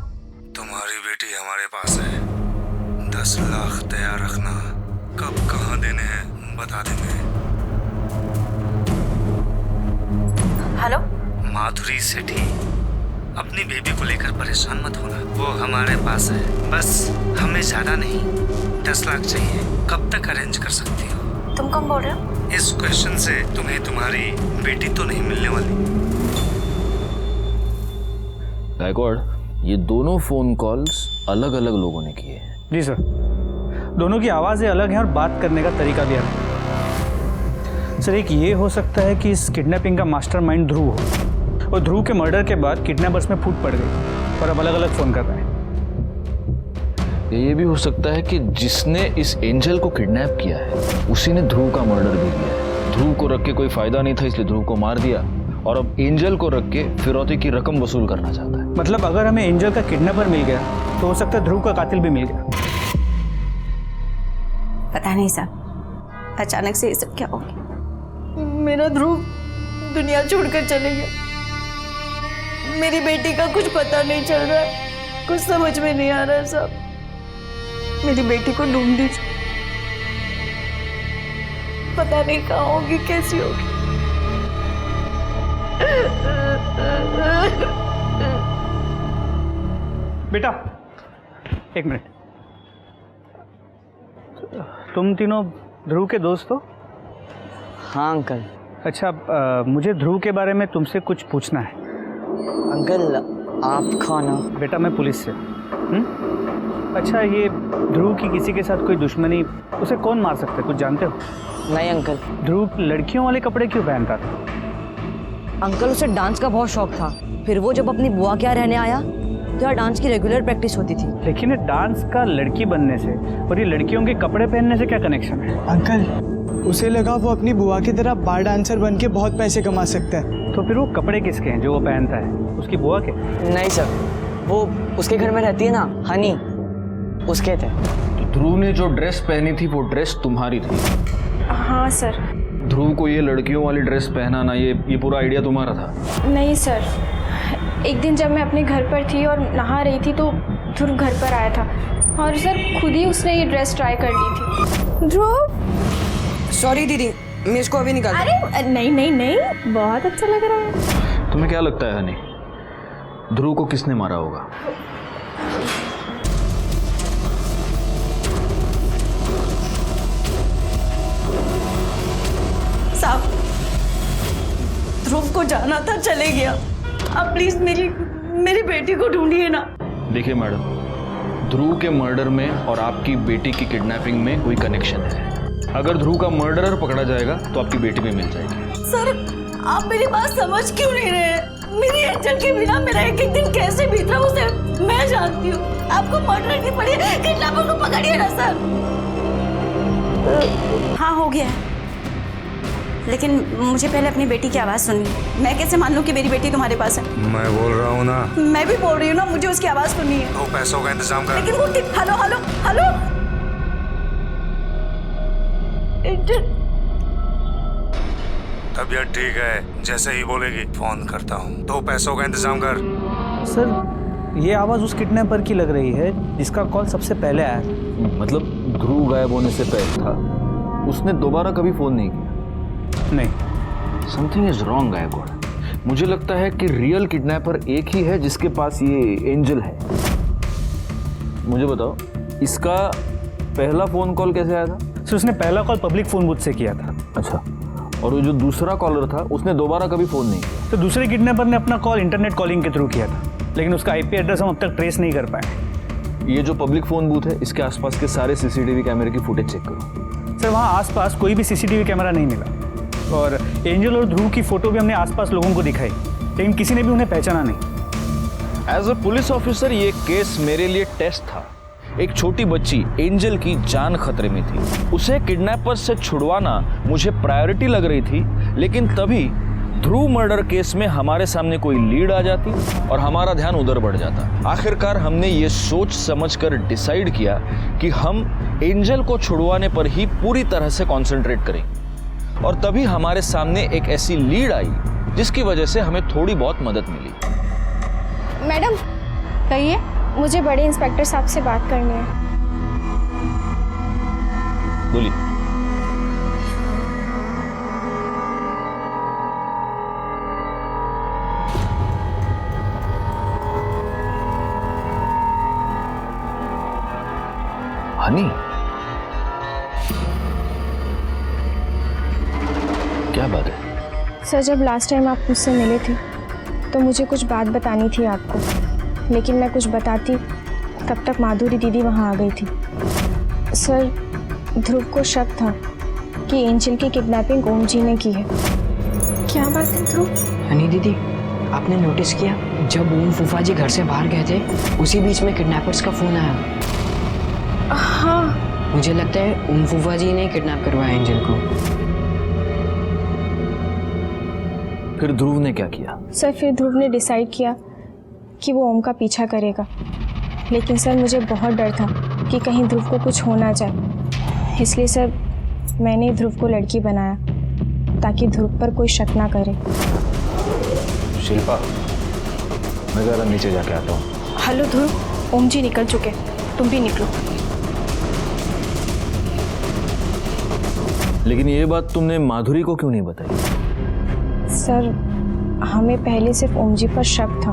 [SPEAKER 3] तुम्हारी बेटी हमारे पास है, 10 लाख तैयार रखना। कब कहाँ देने हैं बता देंगे।
[SPEAKER 11] हेलो।
[SPEAKER 3] माधुरी सेठी, अपनी बेबी को लेकर परेशान मत होना, वो हमारे पास है, बस हमें ज्यादा नहीं 10 लाख चाहिए। कब तक अरेंज कर सकती हो?
[SPEAKER 11] तुम कौन बोल रहे हो?
[SPEAKER 3] इस क्वेश्चन से तुम्हें तुम्हारी बेटी तो नहीं मिलने वाली।
[SPEAKER 2] गायकवाड़, ये दोनों फोन कॉल्स अलग अलग लोगों ने किए हैं।
[SPEAKER 1] जी सर, दोनों की आवाज़ें अलग हैं और बात करने का तरीका भी अलग है। सर, एक ये हो सकता है कि इस किडनैपिंग का मास्टरमाइंड ध्रुव हो, और ध्रुव के मर्डर के बाद किडनैपर्स में फूट पड़ गई और अब अलग अलग फ़ोन कर रहे हैं।
[SPEAKER 2] ये भी हो सकता है कि जिसने इस एंजल को किडनैप किया है उसी ने ध्रुव का मर्डर भी किया है। ध्रुव को रख के कोई फायदा नहीं था, इसलिए ध्रुव को मार दिया, और अब एंजल को रख के फिरौती की रकम वसूल करना चाहता है।
[SPEAKER 1] मतलब अगर हमें एंजल का किडनैपर मिल गया तो हो सकता है ध्रुव का कातिल भी मिल गया।
[SPEAKER 11] पता नहीं साहब, अचानक से ये सब क्या हो गया।
[SPEAKER 12] मेरा ध्रुव दुनिया छोड़कर चले गया। मेरी बेटी का कुछ पता नहीं चल रहा है, कुछ समझ में नहीं आ रहा है साहब। मेरी बेटी को ढूंढ दीजिए, पता नहीं कहाँ होगी, कैसी होगी।
[SPEAKER 1] बेटा, एक मिनट, तुम तीनों ध्रुव के दोस्त हो?
[SPEAKER 6] हाँ अंकल।
[SPEAKER 1] अच्छा, मुझे ध्रुव के बारे में तुमसे कुछ पूछना है।
[SPEAKER 6] अंकल, आप कौन हो?
[SPEAKER 1] बेटा, मैं पुलिस से। अच्छा, ये ध्रुव की किसी के साथ कोई दुश्मनी, उसे कौन मार सकता है, कुछ जानते हो?
[SPEAKER 6] नहीं अंकल।
[SPEAKER 1] ध्रुव लड़कियों वाले कपड़े क्यों पहनता था?
[SPEAKER 9] अंकल, उसे डांस का बहुत शौक था, फिर वो जब अपनी बुआ के यहाँ रहने आया तो यहाँ डांस की रेगुलर प्रैक्टिस होती थी।
[SPEAKER 1] लेकिन ये डांस का लड़की बनने से और ये लड़कियों के कपड़े पहनने से क्या कनेक्शन है?
[SPEAKER 8] अंकल, उसे लगा वो अपनी बुआ की तरह बार डांसर बन के बहुत पैसे कमा सकता है।
[SPEAKER 1] तो फिर वो कपड़े किसके हैं जो वो पहनता है? उसकी बुआ के?
[SPEAKER 6] नहीं सर, वो उसके घर में रहती है ना, हनी, उसके थे।
[SPEAKER 2] तो ध्रुव ने जो ड्रेस पहनी थी वो ड्रेस तुम्हारी थी?
[SPEAKER 12] हाँ सर।
[SPEAKER 2] ध्रुव को ये लड़कियों वाली ड्रेस पहनाना, ये पूरा आइडिया तुम्हारा था?
[SPEAKER 5] नहीं सर, एक दिन जब मैं अपने घर पर थी और नहा रही थी तो ध्रुव घर पर आया था और सर खुद ही उसने ये ड्रेस ट्राई कर ली थी।
[SPEAKER 6] ध्रुव सॉरी दीदी, मैं इसको अभी निकाल।
[SPEAKER 5] अरे नहीं नहीं नहीं, बहुत अच्छा लग रहा है।
[SPEAKER 2] तुम्हें क्या लगता है हनी, ध्रुव को किसने मारा होगा?
[SPEAKER 12] साहब, ध्रुव को जाना था, चले गया। अब प्लीज मेरी बेटी को ढूंढिए ना।
[SPEAKER 2] देखिए मैडम, ध्रुव के मर्डर में और आपकी बेटी की किडनैपिंग में कोई कनेक्शन है। अगर ध्रुव का मर्डरर पकड़ा जाएगा तो आपकी बेटी भी मिल जाएगी।
[SPEAKER 12] सर, आप मेरी बात समझ क्यों नहीं रहे? मेरी एंजल के बिना मेरा एक एक दिन कैसे बीत रहा उसे मैं जानती हूँ। आपको मर्डर की पड़ी, किडनैपर को पकड़िए ना सर।
[SPEAKER 7] हाँ हो गया है, लेकिन मुझे पहले अपनी बेटी की आवाज़ सुननी। मैं कैसे मान लूँ कि मेरी बेटी तुम्हारे पास है?
[SPEAKER 3] मैं बोल रहा हूँ ना।
[SPEAKER 7] मैं भी बोल रही हूँ ना, मुझे उसकी आवाज़ सुननी है।
[SPEAKER 3] तो पैसों का इंतजाम कर।
[SPEAKER 7] लेकिन वो हेलो हेलो हेलो,
[SPEAKER 3] तबीयत ठीक है, जैसे ही बोलेगी फोन करता हूँ। तो पैसों का इंतजाम कर।
[SPEAKER 1] सर, ये आवाज़ उस किडनैपर की लग रही है जिसका कॉल सबसे पहले आया।
[SPEAKER 2] मतलब ध्रुव गायब होने से पहले था, उसने दोबारा कभी फोन नहीं किया?
[SPEAKER 1] नहीं।
[SPEAKER 2] Something is wrong Gaikwad. मुझे लगता है कि रियल किडनैपर एक ही है जिसके पास ये एंजल है। मुझे बताओ, इसका पहला फोन कॉल कैसे आया था?
[SPEAKER 1] सर, उसने पहला कॉल पब्लिक फ़ोन बूथ से किया था।
[SPEAKER 2] अच्छा, और वो जो दूसरा कॉलर था उसने दोबारा कभी फ़ोन नहीं किया?
[SPEAKER 1] तो दूसरे किडनैपर ने अपना कॉल इंटरनेट कॉलिंग के थ्रू किया था, लेकिन उसका आईपी एड्रेस हम अब तक ट्रेस नहीं कर पाए।
[SPEAKER 2] ये जो पब्लिक फ़ोन बूथ है, इसके आसपास के सारे सीसीटीवी कैमरे की फुटेज चेक करो।
[SPEAKER 1] सर, वहाँ आसपास कोई भी सीसीटीवी कैमरा नहीं मिला और एंजल और ध्रुव की फ़ोटो भी हमने आसपास लोगों को दिखाई, लेकिन किसी ने भी उन्हें पहचाना नहीं।
[SPEAKER 2] एज अ पुलिस ऑफिसर ये केस मेरे लिए टेस्ट था। एक छोटी बच्ची एंजल की जान खतरे में थी, उसे किडनैपर से छुड़वाना मुझे प्रायोरिटी लग रही थी, लेकिन तभी ध्रुव मर्डर केस में हमारे सामने कोई लीड आ जाती और हमारा ध्यान उधर बढ़ जाता। आखिरकार हमने ये सोच समझकर डिसाइड किया कि हम एंजल को छुड़वाने पर ही पूरी तरह से कॉन्सेंट्रेट करें, और तभी हमारे सामने एक ऐसी लीड आई जिसकी वजह से हमें थोड़ी बहुत मदद मिली।
[SPEAKER 5] मैडम, कहिए। मुझे बड़े इंस्पेक्टर साहब से बात करनी है।
[SPEAKER 2] बोलिए। हनी, क्या बात है?
[SPEAKER 5] सर, जब लास्ट टाइम आप मुझसे मिले थे तो मुझे कुछ बात बतानी थी आपको, लेकिन मैं कुछ बताती तब तक माधुरी दीदी वहाँ आ गई थी। सर, ध्रुव को शक था कि एंजल की किडनैपिंग ओम जी ने की है। क्या बात है ध्रुव?
[SPEAKER 6] हनी दीदी, आपने नोटिस किया जब ओम फूफा जी घर से बाहर गए थे, उसी बीच में किडनैपर्स का फोन आया।
[SPEAKER 5] हाँ,
[SPEAKER 6] मुझे लगता है ओम फूफा जी ने किडनैप करवाया एंजल को।
[SPEAKER 2] फिर ध्रुव ने क्या किया?
[SPEAKER 5] सर, फिर ध्रुव ने डिसाइड किया कि वो ओम का पीछा करेगा, लेकिन सर मुझे बहुत डर था कि कहीं ध्रुव को कुछ हो ना जाए, इसलिए सर मैंने ध्रुव को लड़की बनाया ताकि ध्रुव पर कोई शक ना करे।
[SPEAKER 2] शिल्पा, मैं जरा नीचे जाके आता हूँ।
[SPEAKER 5] हेलो ध्रुव, ओम जी निकल चुके, तुम भी निकलो।
[SPEAKER 2] लेकिन ये बात तुमने माधुरी को क्यों नहीं बताई?
[SPEAKER 5] सर, हमें पहले सिर्फ ओम जी पर शक था।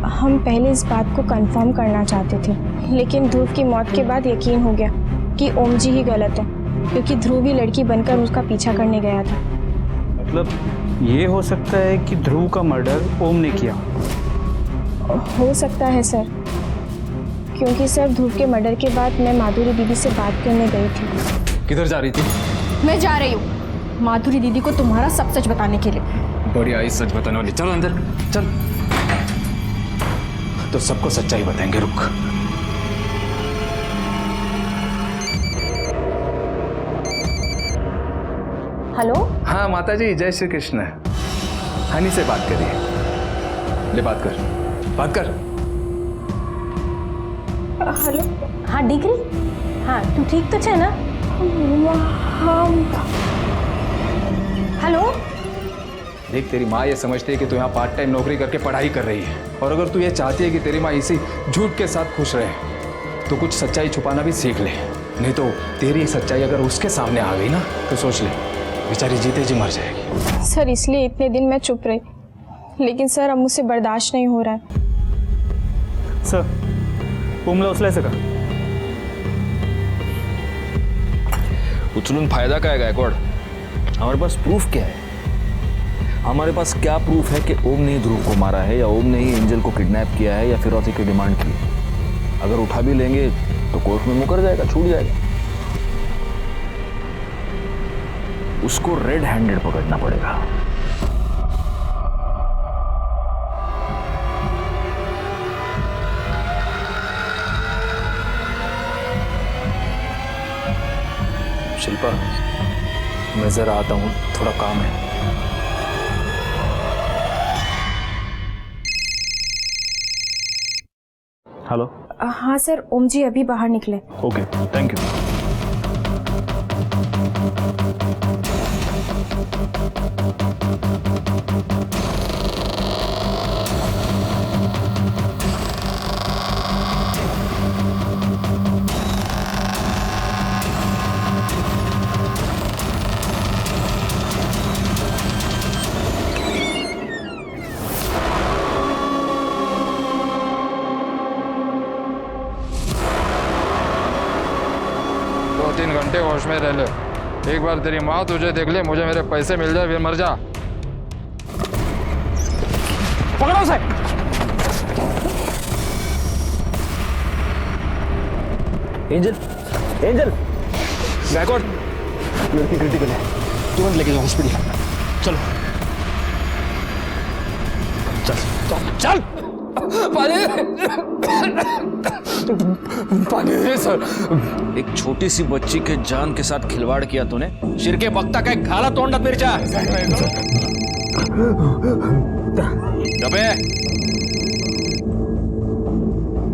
[SPEAKER 5] हम पहले इस बात को कंफर्म करना चाहते थे, लेकिन ध्रुव की मौत के बाद यकीन हो गया कि ओम जी ही गलत है, क्योंकि ध्रुव ही लड़की बनकर उसका पीछा करने गया था।
[SPEAKER 1] मतलब ये हो सकता है कि ध्रुव का मर्डर ओम ने किया?
[SPEAKER 5] हो सकता है सर, क्योंकि सर ध्रुव के मर्डर के बाद मैं माधुरी दीदी से बात करने गई थी।
[SPEAKER 2] किधर जा रही थी?
[SPEAKER 5] मैं जा रही हूँ माधुरी दीदी को तुम्हारा सब सच बताने के लिए।
[SPEAKER 2] बढ़िया, आई सच बताने वाली। चलो अंदर चल, तो सबको सच्चाई बताएंगे। रुक।
[SPEAKER 5] हेलो।
[SPEAKER 10] हाँ माता जी, जय श्री कृष्ण। हनी से बात करिए। ले बात कर, बात कर।
[SPEAKER 5] हेलो।
[SPEAKER 7] हाँ डिग्री, हाँ तू ठीक तो है ना?
[SPEAKER 5] हाँ हेलो।
[SPEAKER 13] देख, तेरी माँ ये समझती है कि तू यहाँ पार्ट टाइम नौकरी करके पढ़ाई कर रही है, और अगर तू ये चाहती है कि तेरी माँ इसी झूठ के साथ खुश रहे तो कुछ सच्चाई छुपाना भी सीख ले। नहीं तो तेरी सच्चाई अगर उसके सामने आ गई ना तो सोच ले, बेचारी जीते जी मर जाएगी।
[SPEAKER 14] सर इसलिए इतने दिन मैं चुप रही, लेकिन सर अब मुझसे बर्दाश्त नहीं हो रहा है।
[SPEAKER 1] सर ओमला उचलायचं का?
[SPEAKER 2] उचलून फायदा काय गायकवाड? हमारे पास प्रूफ क्या है? हमारे पास क्या प्रूफ है कि ओम ने ही ध्रुव को मारा है, या ओम ने ही एंजल को किडनैप किया है, या फिरौती की डिमांड की है? अगर उठा भी लेंगे तो कोर्ट में मुकर जाएगा, छूट जाएगा। उसको रेड हैंडेड पकड़ना पड़ेगा।
[SPEAKER 13] शिल्पा, मैं जरा आता हूँ, थोड़ा काम है।
[SPEAKER 1] हेलो।
[SPEAKER 14] हाँ सर, ओम जी अभी बाहर निकले।
[SPEAKER 1] Okay, thank you.
[SPEAKER 13] तीन घंटे होश में रह ले। एक बार तेरी माँ तुझे देख ले, मुझे मेरे पैसे मिल जाए, फिर मर जा।
[SPEAKER 1] पकड़ो उसे।
[SPEAKER 2] एंजल, एंजल, गायकवाड, लड़की क्रिटिकल है, तुरंत लेके जाओ हॉस्पिटल। चलो चल चल चल। पानी दे सर। एक छोटी सी बच्ची के जान के साथ खिलवाड़ किया तूने। शिरके बक्ता का एक खाला तोंडा मिर्चा।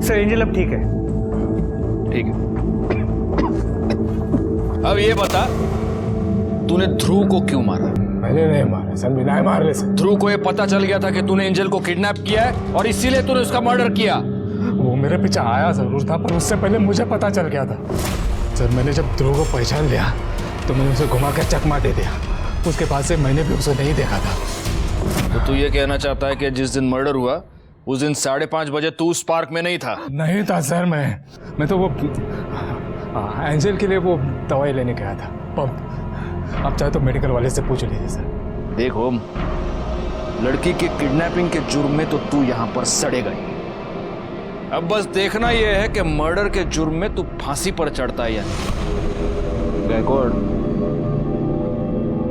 [SPEAKER 1] सर एंजल अब ठीक है।
[SPEAKER 2] ठीक है, अब ये बता, तूने ध्रुव को क्यों मारा?
[SPEAKER 13] मैंने नहीं मारा सर, बिना मार ले सर।
[SPEAKER 2] ध्रुव को ये पता चल गया था कि तूने एंजल को किडनैप किया है और इसीलिए तूने उसका मर्डर किया।
[SPEAKER 13] वो मेरे पीछे आया जरूर था, पर उससे पहले मुझे पता चल गया था सर। मैंने जब ध्रुव को पहचान लिया तो मैंने उसे घुमा कर चकमा दे दिया। उसके बाद से मैंने भी उसे नहीं देखा था।
[SPEAKER 2] तो तू ये कहना चाहता है कि जिस दिन मर्डर हुआ उस दिन 5:30 बजे तू उस पार्क में नहीं था?
[SPEAKER 13] नहीं था सर, मैं तो वो एंजल के लिए वो दवाई लेने गया था, पंप। आप चाहे तो मेडिकल वाले से पूछ लीजिए सर।
[SPEAKER 2] देखो, लड़की के किडनैपिंग के जुर्म में तो तू यहां पर सड़ेगा ही। अब बस देखना यह है कि मर्डर के जुर्म में तू फांसी पर चढ़ता है या नहीं। गायकवाड,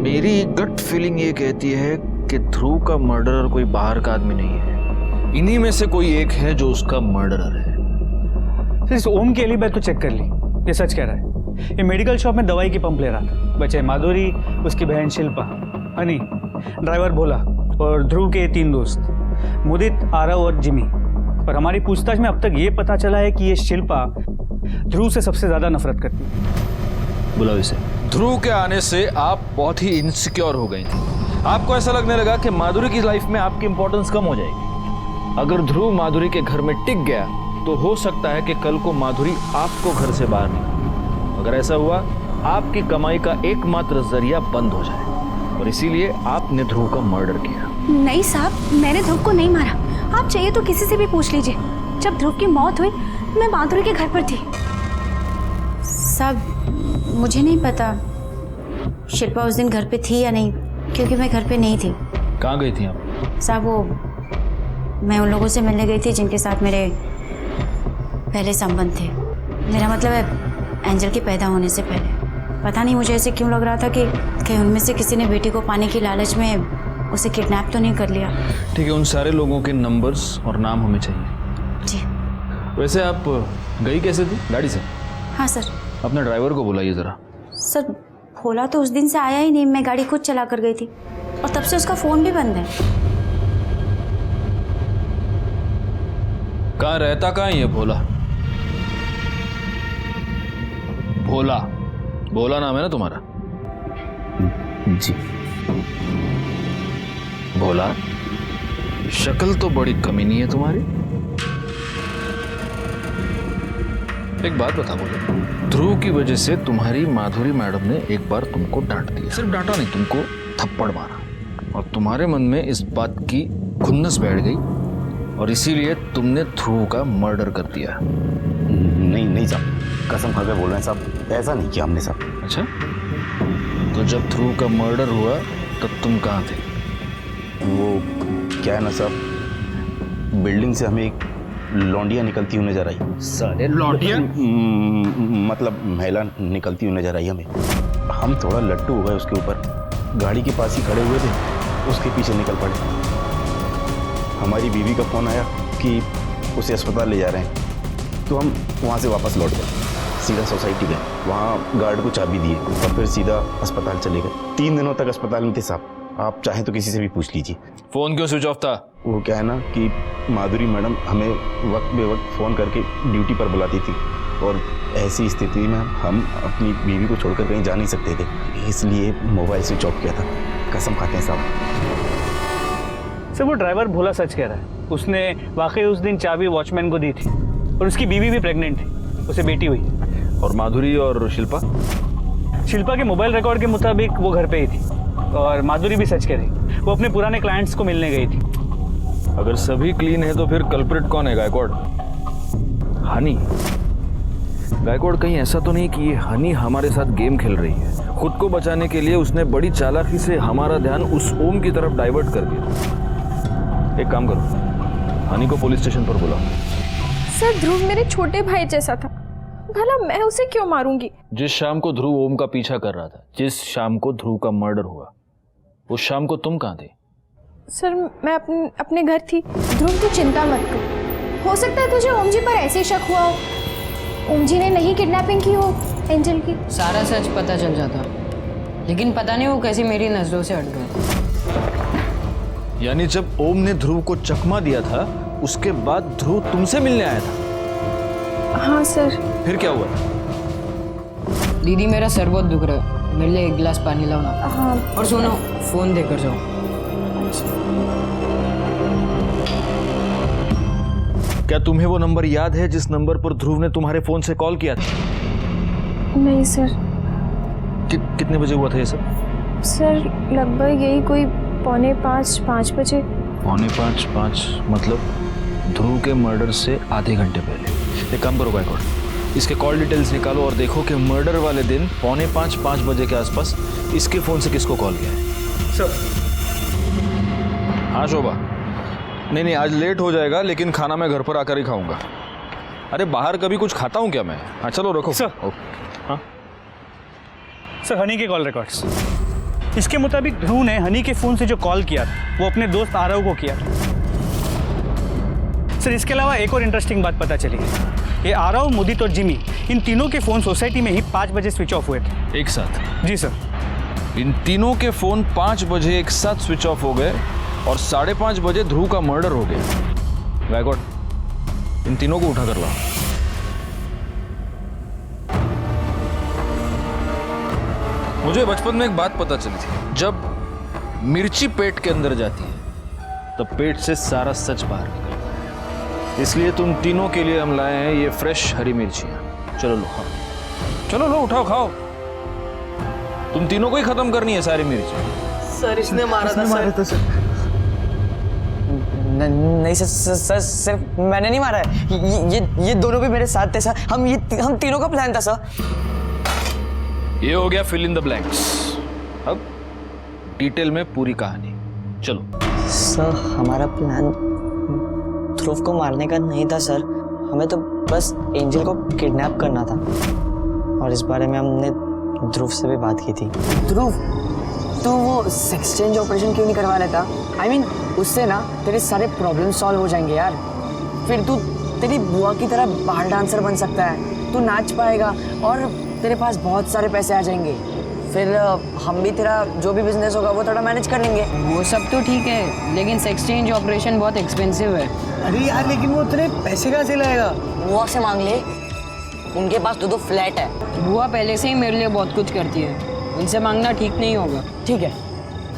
[SPEAKER 2] मेरी गट फीलिंग ये कहती है कि ध्रुव का मर्डरर कोई बाहर का आदमी नहीं है, इन्हीं में से कोई एक है जो उसका मर्डरर है।
[SPEAKER 1] इस ओम की एलिबी तो चेक कर ली, ये सच कह रहा है। ये मेडिकल शॉप में दवाई की पंप ले रहा था। बचे माधुरी, उसकी बहन शिल्पा, हनी, ड्राइवर भोला और ध्रुव के 3 दोस्त मुदित, आरव और जिमी। और हमारी पूछताछ में अब तक ये पता चला है कि ये शिल्पा ध्रुव से सबसे ज्यादा नफरत करती है।
[SPEAKER 2] बुलाओ इसे। ध्रुव के आने से आप बहुत ही इनसिक्योर हो गई थी। आपको ऐसा लगने लगा कि माधुरी की लाइफ में आपकी इंपॉर्टेंस कम हो जाएगी। अगर ध्रुव माधुरी के घर में टिक गया तो हो सकता है कि कल को माधुरी आपको घर से बाहर निकाले। अगर ऐसा हुआ, आपकी कमाई का एकमात्र जरिया बंद हो जाए, और इसीलिए आपने ध्रुव का मर्डर किया।
[SPEAKER 5] नहीं साहब, मैंने ध्रुव को नहीं मारा। आप चाहिए तो किसी से भी पूछ लीजिए। जब ध्रुव की मौत हुई मैं माधुरी के घर पर थी।
[SPEAKER 7] साहब मुझे नहीं पता शिल्पा उस दिन घर पे थी या नहीं, क्योंकि मैं घर पे नहीं थी।
[SPEAKER 2] कहाँ गई थी आप?
[SPEAKER 7] साहब वो मैं उन लोगों से मिलने गई थी जिनके साथ मेरे पहले संबंध थे। मेरा मतलब है एंजल के पैदा होने से पहले। पता नहीं मुझे ऐसे क्यों लग रहा था कि कहीं उनमें से किसी ने बेटी को पाने की लालच में उसे किडनैप तो नहीं कर लिया।
[SPEAKER 2] ठीक है, उन सारे लोगों के नंबर्स और नाम हमें चाहिए।
[SPEAKER 7] जी।
[SPEAKER 2] वैसे आप गई कैसे थी? गाड़ी से?
[SPEAKER 7] हाँ सर।
[SPEAKER 2] अपने ड्राइवर को बुलाइए जरा।
[SPEAKER 7] सर भोला तो उस दिन से आया ही नहीं, मैं गाड़ी खुद चला कर गई थी और तब से उसका फ़ोन भी बंद है।
[SPEAKER 2] कहाँ रहता, कहाँ है ये भोला? भोला, भोला नाम है ना तुम्हारा?
[SPEAKER 15] जी।
[SPEAKER 2] भोला, शक्ल तो बड़ी कमीनी है तुम्हारी। एक बात बता भोला, ध्रुव की वजह से तुम्हारी माधुरी मैडम ने एक बार तुमको डांट दिया, सिर्फ डांटा नहीं, तुमको थप्पड़ मारा, और तुम्हारे मन में इस बात की खुन्नस बैठ गई और इसीलिए तुमने ध्रुव का मर्डर कर दिया।
[SPEAKER 15] नहीं साहब, कसम खा के बोल रहे हैं साहब, ऐसा नहीं किया हमने साहब।
[SPEAKER 2] अच्छा, तो जब ध्रुव का मर्डर हुआ तब तुम कहाँ थे?
[SPEAKER 15] वो क्या है ना साहब, बिल्डिंग से हमें एक लौंडिया निकलती हुई नजर आई।
[SPEAKER 2] साले लौंडिया?
[SPEAKER 15] मतलब महिला निकलती हुई नजर आई हमें। हम थोड़ा लट्टू हो गए उसके ऊपर, गाड़ी के पास ही खड़े हुए थे, उसके पीछे निकल पड़े। हमारी बीवी का फोन आया कि उसे अस्पताल ले जा रहे हैं, तो हम वहाँ से वापस लौट गए, सीधा सोसाइटी गए, वहाँ गार्ड को चाबी दिए और फिर सीधा अस्पताल चले गए। 3 दिनों तक अस्पताल में थे साहब, आप चाहें तो किसी से भी पूछ लीजिए।
[SPEAKER 2] फोन क्यों स्विच ऑफ था?
[SPEAKER 15] वो क्या है ना कि माधुरी मैडम हमें वक्त बे वक्त फ़ोन करके ड्यूटी पर बुलाती थी, और ऐसी स्थिति में हम अपनी बीवी को छोड़कर कहीं जा नहीं सकते थे, इसलिए मोबाइल स्विच ऑफ किया था। कसम खाते हैं साहब।
[SPEAKER 1] सर, वो ड्राइवर भोला सच कह रहा है, उसने वाकई उस दिन चाबी वॉचमैन को दी थी, और उसकी बीवी भी प्रेग्नेंट थी, उसे बेटी हुई।
[SPEAKER 2] और माधुरी और शिल्पा?
[SPEAKER 1] शिल्पा के मोबाइल रिकॉर्ड के मुताबिक वो घर पे ही थी, और माधुरी भी सच कह रही, वो अपने पुराने क्लाइंट्स को मिलने गई थी।
[SPEAKER 2] अगर सभी क्लीन है तो फिर कल्प्रिट कौन है? गायकवाड़? हनी? गायकवाड़, कहीं ऐसा तो नहीं कि ये हनी हमारे साथ गेम खेल रही है? खुद को बचाने के लिए उसने बड़ी चालाकी से हमारा ध्यान उस ओम की तरफ डाइवर्ट कर दिया। एक काम करो, हनी को पुलिस स्टेशन पर बुलाओ।
[SPEAKER 14] सर, ध्रुव मेरे छोटे भाई जैसा था, भला मैं उसे क्यों मारूंगी?
[SPEAKER 2] जिस शाम को ध्रुव ओम का पीछा कर रहा था, जिस शाम को ध्रुव का मर्डर हुआ, उस शाम को तुम कहाँ थे?
[SPEAKER 14] सर, मैं अपने घर थी।
[SPEAKER 5] ध्रुव, तू चिंता मत कर, हो सकता है तुझे ओम जी पर ऐसे शक हुआ हो, ओम जी ने नहीं किडनैपिंग की हो एंजल की।
[SPEAKER 9] सारा सच पता चल जाता, लेकिन पता नहीं वो कैसे मेरी नजरों से हट गया।
[SPEAKER 2] यानी जब ओम ने ध्रुव को चकमा दिया था, उसके बाद ध्रुव तुमसे मिलने आया था?
[SPEAKER 14] हाँ सर।
[SPEAKER 2] फिर क्या हुआ?
[SPEAKER 9] दीदी, मेरा सर बहुत दुख रहा है, मेरे लिए 1 गिलास पानी लाओ ना।
[SPEAKER 14] हाँ।
[SPEAKER 9] और सुनो, फोन देकर जाओ।
[SPEAKER 2] क्या तुम्हें वो नंबर याद है जिस नंबर पर ध्रुव ने तुम्हारे फोन से कॉल किया था?
[SPEAKER 14] नहीं सर।
[SPEAKER 2] कितने बजे हुआ था ये सब?
[SPEAKER 14] सर, लगभग यही कोई 4:45-5 बजे।
[SPEAKER 2] 4:45 मतलब ध्रुव के मर्डर से आधे घंटे पहले। एक काम करो गायकवाड़, इसके कॉल डिटेल्स निकालो और देखो कि मर्डर वाले दिन 4:45-5 बजे के आसपास इसके फोन से किसको कॉल किया है।
[SPEAKER 1] सर।
[SPEAKER 2] हाँ शोभा, नहीं आज लेट हो जाएगा, लेकिन खाना मैं घर पर आकर ही खाऊंगा। अरे बाहर कभी कुछ खाता हूँ क्या मैं? हाँ चलो रखो
[SPEAKER 1] सर।
[SPEAKER 2] हाँ
[SPEAKER 1] सर, हनी के कॉल रिकॉर्ड्स, इसके मुताबिक ध्रुव ने हनी के फोन से जो कॉल किया था वो अपने दोस्त आरव को किया था। सर, इसके अलावा एक और इंटरेस्टिंग बात पता चली है, ये आरव, मुदित और जिमी, इन तीनों के फोन सोसाइटी में ही 5 बजे स्विच ऑफ हुए थे।
[SPEAKER 2] एक साथ?
[SPEAKER 1] जी सर।
[SPEAKER 2] इन तीनों के फोन 5 बजे एक साथ स्विच ऑफ हो गए और 5:30 बजे ध्रुव का मर्डर हो गया। गायकवाड़, इन तीनों को उठा कर लाओ। मुझे बचपन में एक बात पता चली थी, जब मिर्ची पेट के अंदर जाती है तब पेट से सारा सच बाहर निकलता है। इसलिए तुम तीनों के लिए हम लाए हैं ये फ्रेश हरी मिर्चियां। चलो लो खाओ, चलो लो उठाओ खाओ। तुम तीनों को ही खत्म करनी है सारी मिर्ची।
[SPEAKER 8] सर, इसने मारा था सर।
[SPEAKER 6] नहीं सर, सिर्फ मैंने नहीं मारा है, ये दोनों भी मेरे साथ थे सर। हम तीनों का प्लान था सर।
[SPEAKER 2] ये हो गया फिल इन द ब्लैंक्स। अब डिटेल में पूरी कहानी। चलो
[SPEAKER 6] सर, हमारा प्लान ध्रुव को मारने का नहीं था सर, हमें तो बस एंजल को किडनैप करना था, और इस बारे में हमने ध्रुव से भी बात की थी। ध्रुव, तो वो सेक्स चेंज ऑपरेशन क्यों नहीं करवा लेता? I mean, उससे ना तेरे सारे प्रॉब्लम सॉल्व हो जाएंगे यार। फिर तू तेरी बुआ की तरह बाहर डांसर बन सकता है, तू नाच पाएगा और तेरे पास बहुत सारे पैसे आ जाएंगे। फिर हम भी तेरा जो भी बिजनेस होगा वो थोड़ा मैनेज कर लेंगे।
[SPEAKER 9] वो सब तो ठीक है, लेकिन सेक्स चेंज ऑपरेशन बहुत एक्सपेंसिव है।
[SPEAKER 8] अरे यार, लेकिन वो उतने पैसे कहाँ से लाएगा?
[SPEAKER 6] बुआ से मांग ले, उनके पास 2 फ्लैट है।
[SPEAKER 9] बुआ पहले से ही मेरे लिए बहुत कुछ करती है, उनसे मांगना ठीक नहीं होगा।
[SPEAKER 6] ठीक है,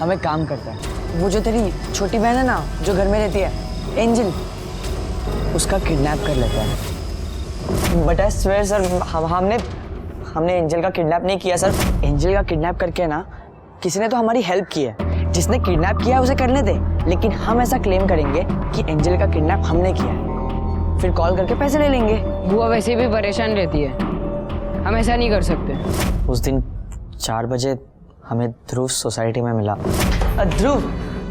[SPEAKER 6] हम एक काम करते हैं, वो जो तेरी छोटी बहन है ना जो घर में रहती है, एंजल, उसका किडनैप कर लेते हैं। बट आई स्वेयर सर, हमने एंजल का किडनैप नहीं किया सर। एंजल का किडनैप करके ना किसी ने तो हमारी हेल्प की है। जिसने किडनैप किया है उसे करने दे, लेकिन हम ऐसा क्लेम करेंगे कि एंजल का किडनैप हमने किया है, फिर कॉल करके पैसे ले लेंगे।
[SPEAKER 9] बुआ वैसे भी परेशान रहती है, हम ऐसा नहीं कर सकते।
[SPEAKER 6] उस दिन 4 बजे हमें ध्रुव सोसाइटी में मिला। ध्रुव,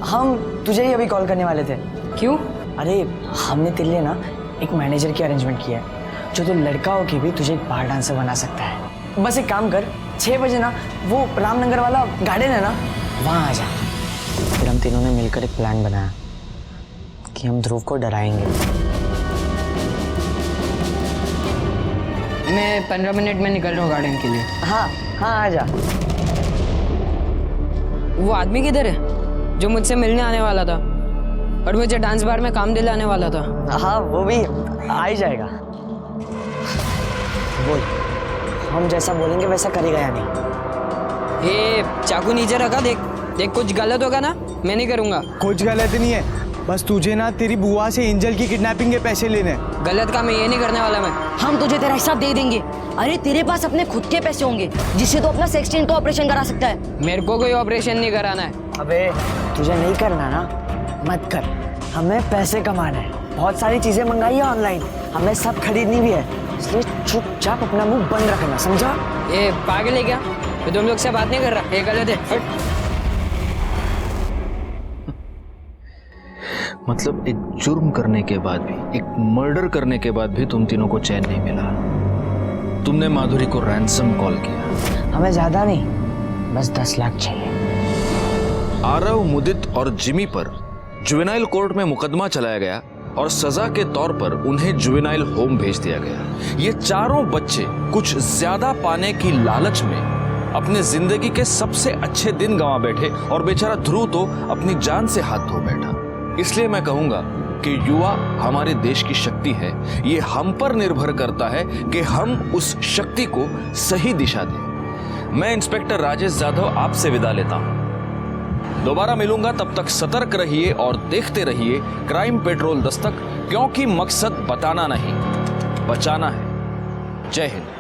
[SPEAKER 6] हम तुझे ही अभी कॉल करने वाले थे।
[SPEAKER 9] क्यों?
[SPEAKER 6] अरे हमने तेरे लिए ना एक मैनेजर की अरेंजमेंट किया है, जो तो लड़का हो के भी तुझे एक बार डांसर बना सकता है। बस एक काम कर, 6 बजे ना वो रामनगर वाला गार्डन है ना, वहाँ आ जा। फिर हम तीनों ने मिलकर एक प्लान बनाया कि हम ध्रुव को डराएंगे।
[SPEAKER 9] मैं 15 मिनट में निकल रहा हूँ गार्डन के लिए।
[SPEAKER 6] हाँ हाँ, आ जा।
[SPEAKER 9] वो आदमी किधर है जो मुझसे मिलने आने वाला था और मुझे डांस बार में काम दिलाने वाला था?
[SPEAKER 6] हाँ, वो भी आ ही जाएगा। बोल, हम जैसा बोलेंगे वैसा करेगा या नहीं?
[SPEAKER 9] ये चाकू नीचे रखा, देख देख, कुछ गलत होगा ना मैं नहीं करूँगा।
[SPEAKER 8] कुछ गलत नहीं है, बस तुझे ना तेरी बुआ से एंजल की किडनैपिंग के पैसे लेने।
[SPEAKER 9] गलत काम ये नहीं करने वाला मैं।
[SPEAKER 7] हम तुझे तेरा हिसाब दे देंगे। अरे तेरे पास अपने खुद के पैसे होंगे जिससे तो अपना सेक्सटेन का ऑपरेशन करा सकता है।
[SPEAKER 9] मेरे को कोई ऑपरेशन नहीं कराना है।
[SPEAKER 6] अबे तुझे नहीं करना ना, मत कर। हमें पैसे कमाना है, बहुत सारी चीजें मंगाई है ऑनलाइन, हमें सब खरीदनी भी है, इसलिए चुपचाप अपना मुंह बंद रखना, समझा?
[SPEAKER 9] ये पागल है क्या? मैं तुम लोग से बात नहीं कर रहा, ये गलत है।
[SPEAKER 2] मतलब एक जुर्म करने के बाद भी, एक मर्डर करने के बाद भी तुम तीनों को चैन नहीं मिला। तुमने माधुरी को रैंसम कॉल किया।
[SPEAKER 6] हमें ज्यादा नहीं, बस 10 लाख चाहिए।
[SPEAKER 2] आरव, मुदित और जिमी पर जुवेनाइल कोर्ट में मुकदमा चलाया गया और सजा के तौर पर उन्हें जुवेनाइल होम भेज दिया गया। ये चारों बच्चे कुछ ज्यादा पाने की लालच में अपने जिंदगी के सबसे अच्छे दिन गंवा बैठे और बेचारा ध्रुव तो अपनी जान से हाथ धो बैठा। इसलिए मैं कहूंगा कि युवा हमारे देश की शक्ति है। ये हम पर निर्भर करता है कि हम उस शक्ति को सही दिशा दें। मैं इंस्पेक्टर राजेश यादव आपसे विदा लेता हूं। दोबारा मिलूंगा, तब तक सतर्क रहिए और देखते रहिए क्राइम पेट्रोल दस्तक, क्योंकि मकसद बताना नहीं, बचाना है। जय हिंद।